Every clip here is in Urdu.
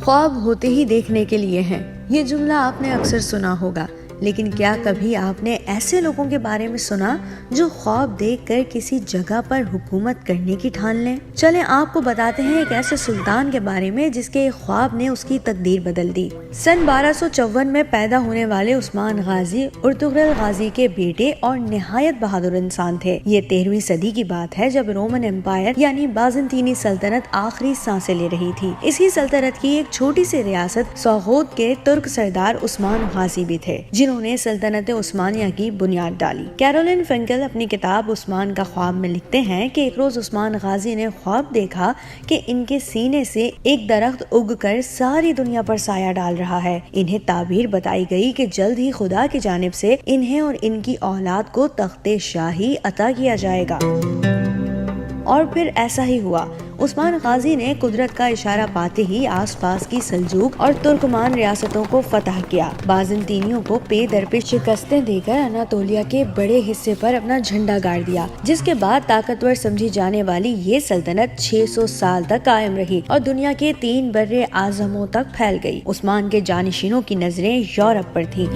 خواب ہوتے ہی دیکھنے کے لیے ہیں، یہ جملہ آپ نے اکثر سنا ہوگا، لیکن کیا کبھی آپ نے ایسے لوگوں کے بارے میں سنا جو خواب دیکھ کر کسی جگہ پر حکومت کرنے کی ٹھان لیں؟ چلیں آپ کو بتاتے ہیں ایک ایسے سلطان کے بارے میں جس کے خواب نے اس کی تقدیر بدل دی۔ سن 1254 میں پیدا ہونے والے عثمان غازی ارطغرل غازی کے بیٹے اور نہایت بہادر انسان تھے۔ یہ 13ویں صدی کی بات ہے جب رومن امپائر یعنی بازنطینی سلطنت آخری سانسیں لے رہی تھی۔ اسی سلطنت کی ایک چھوٹی سی ریاست سوغود کے ترک سردار عثمان غازی بھی تھے جنہوں نے سلطنت عثمانیہ کی بنیاد ڈالی۔ کیرولین فرینکل اپنی کتاب عثمان کا خواب میں لکھتے ہیں کہ ایک روز عثمان غازی نے خواب دیکھا کہ ان کے سینے سے ایک درخت اگ کر ساری دنیا پر سایہ ڈال رہا ہے۔ انہیں تعبیر بتائی گئی کہ جلد ہی خدا کی جانب سے انہیں اور ان کی اولاد کو تخت شاہی عطا کیا جائے گا، اور پھر ایسا ہی ہوا۔ عثمان غازی نے قدرت کا اشارہ پاتے ہی آس پاس کی سلجوق اور ترکمان ریاستوں کو فتح کیا۔ بازنطینیوں کو پے در پے شکستیں دے کر اناطولیہ کے بڑے حصے پر اپنا جھنڈا گاڑ دیا، جس کے بعد طاقتور سمجھی جانے والی یہ سلطنت 600 سال تک قائم رہی اور دنیا کے 3 بر اعظموں تک پھیل گئی۔ عثمان کے جانشینوں کی نظریں یورپ پر تھیں۔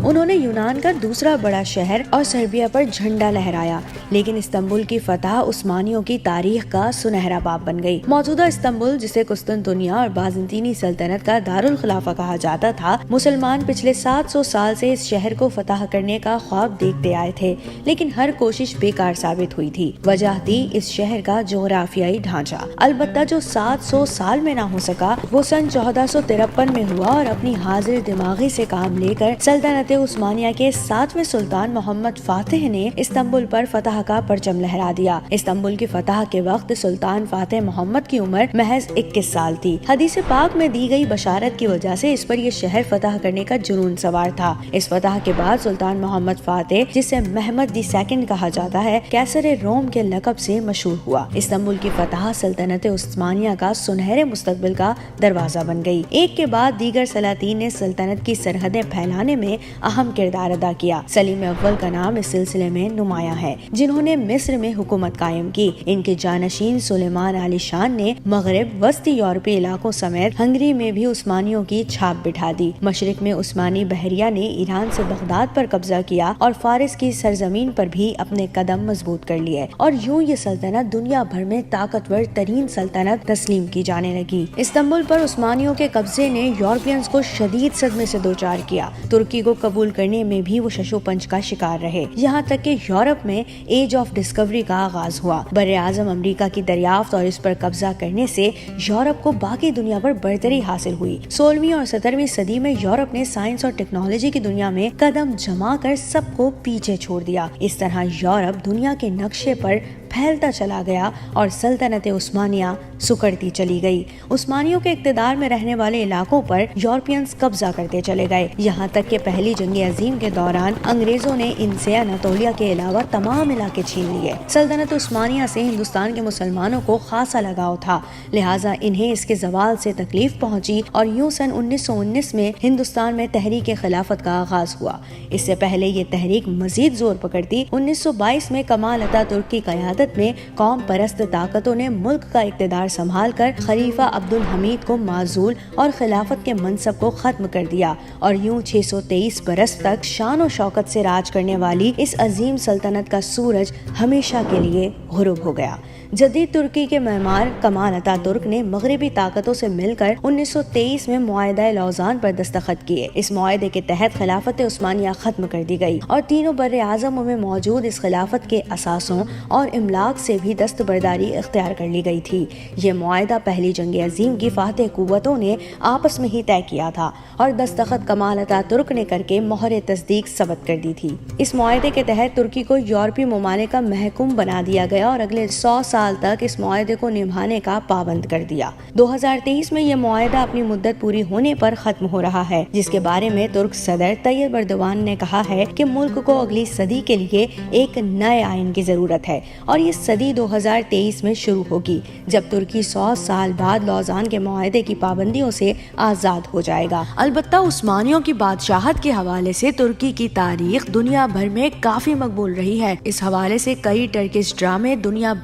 انہوں نے یونان کا دوسرا بڑا شہر اور سربیا پر جھنڈا لہرایا، لیکن استنبول کی فتح عثمانیوں کی تاریخ کا سنہرا باب بن گئی۔ موجودہ استنبول، جسے قسطنطنیہ اور بازنطینی سلطنت کا دارالخلافہ کہا جاتا تھا، مسلمان پچھلے 700 سال سے اس شہر کو فتح کرنے کا خواب دیکھتے آئے تھے، لیکن ہر کوشش بیکار ثابت ہوئی تھی۔ وجہ تھی اس شہر کا جغرافیائی ڈھانچہ۔ البتہ جو 700 سال میں نہ ہو سکا، وہ سن 1453 میں ہوا اور اپنی حاضر دماغی سے کام لے کر سلطنت عثمانیہ کے 7ویں سلطان محمد فاتح نے استنبول پر فتح کا پرچم لہرا دیا۔ استنبول کی فتح کے وقت سلطان فاتح محمد کی عمر محض 21 سال تھی۔ حدیث پاک میں دی گئی بشارت کی وجہ سے اس پر یہ شہر فتح کرنے کا جنون سوار تھا۔ اس فتح کے بعد سلطان محمد فاتح، جسے محمد دی سیکنڈ کہا جاتا ہے، کیسر روم کے لقب سے مشہور ہوا۔ استنبول کی فتح سلطنت عثمانیہ کا سنہرے مستقبل کا دروازہ بن گئی۔ ایک کے بعد دیگر سلاطین نے سلطنت کی سرحدیں پھیلانے میں اہم کردار ادا کیا۔ سلیم اول کا نام اس سلسلے میں نمایاں ہے، جنہوں نے مصر میں حکومت قائم کی۔ ان کے جانشین سلیمان علی شان نے مغرب، وسطی یورپی علاقوں سمیت ہنگری میں بھی عثمانیوں کی چھاپ بٹھا دی۔ مشرق میں عثمانی بحریہ نے ایران سے بغداد پر قبضہ کیا اور فارس کی سرزمین پر بھی اپنے قدم مضبوط کر لیے، اور یوں یہ سلطنت دنیا بھر میں طاقتور ترین سلطنت تسلیم کی جانے لگی۔ استنبول پر عثمانیوں کے قبضے نے یورپینز کو شدید صدمے سے دوچار کیا۔ ترکی کو قبول کرنے میں بھی وہ شش و پنج کا شکار رہے، یہاں تک کہ یورپ میں ایج آف ڈسکوری کا آغاز ہوا۔ بر اعظم امریکہ کی دریافت اور اس پر قبضہ کرنے سے یورپ کو باقی دنیا پر برتری حاصل ہوئی۔ 16ویں اور 17ویں صدی میں یورپ نے سائنس اور ٹیکنالوجی کی دنیا میں قدم جما کر سب کو پیچھے چھوڑ دیا۔ اس طرح یورپ دنیا کے نقشے پر پھیلتا چلا گیا اور سلطنت عثمانیہ سکڑتی چلی گئی۔ عثمانیوں کے اقتدار میں رہنے والے علاقوں پر یورپینز قبضہ کرتے چلے گئے، یہاں تک کہ پہلی جنگ عظیم کے دوران انگریزوں نے ان سے اناطولیہ کے علاوہ تمام علاقے چھین لیے۔ سلطنت عثمانیہ سے ہندوستان کے مسلمانوں کو خاصا لگاؤ تھا، لہٰذا انہیں اس کے زوال سے تکلیف پہنچی اور یوں سن 1919 میں ہندوستان میں تحریک خلافت کا آغاز ہوا۔ اس سے پہلے یہ تحریک مزید زور پکڑتی 1922 میں کمال اتاترک کی قیادت میں قوم پرست طاقتوں نے ملک کا اقتدار سنبھال کر خلیفہ عبدالحمید کو معزول اور خلافت کے منصب کو ختم کر دیا، اور یوں 623 برس تک شان و شوکت سے راج کرنے والی اس عظیم سلطنت کا سورج ہمیشہ کے لیے غروب ہو گیا۔ جدید ترکی کے معمار کمال اتاترک نے مغربی طاقتوں سے مل کر 1923 میں معاہدہ لوزان پر دستخط کیے۔ اس معاہدے کے تحت خلافت عثمانیہ ختم کر دی گئی اور تینوں بر اعظموں میں موجود اس خلافت کے اثاثوں اور املاک سے بھی دستبرداری اختیار کر لی گئی تھی۔ یہ معاہدہ پہلی جنگ عظیم کی فاتح قوتوں نے آپس میں ہی طے کیا تھا اور دستخط کمال اتاترک نے کر کے مہر تصدیق ثبت کر دی تھی۔ اس معاہدے کے تحت ترکی کو یورپی ممالک کا محکوم بنا دیا گیا اور اگلے 100 سال تک اس معاہدے کو نبھانے کا پابند کر دیا۔ 2023 میں یہ معاہدہ اپنی مدت پوری ہونے پر ختم ہو رہا ہے، جس کے بارے میں ترک صدر طیب اردوان نے کہا ہے کہ ملک کو اگلی صدی کے لیے ایک نئے آئین کی ضرورت ہے، اور یہ صدی 2023 میں شروع ہوگی، جب ترکی 100 سال بعد لوزان کے معاہدے کی پابندیوں سے آزاد ہو جائے گا۔ البتہ عثمانیوں کی بادشاہت کے حوالے سے ترکی کی تاریخ دنیا بھر میں کافی مقبول رہی ہے۔ اس حوالے سے کئی ٹرکش ڈرامے دنیا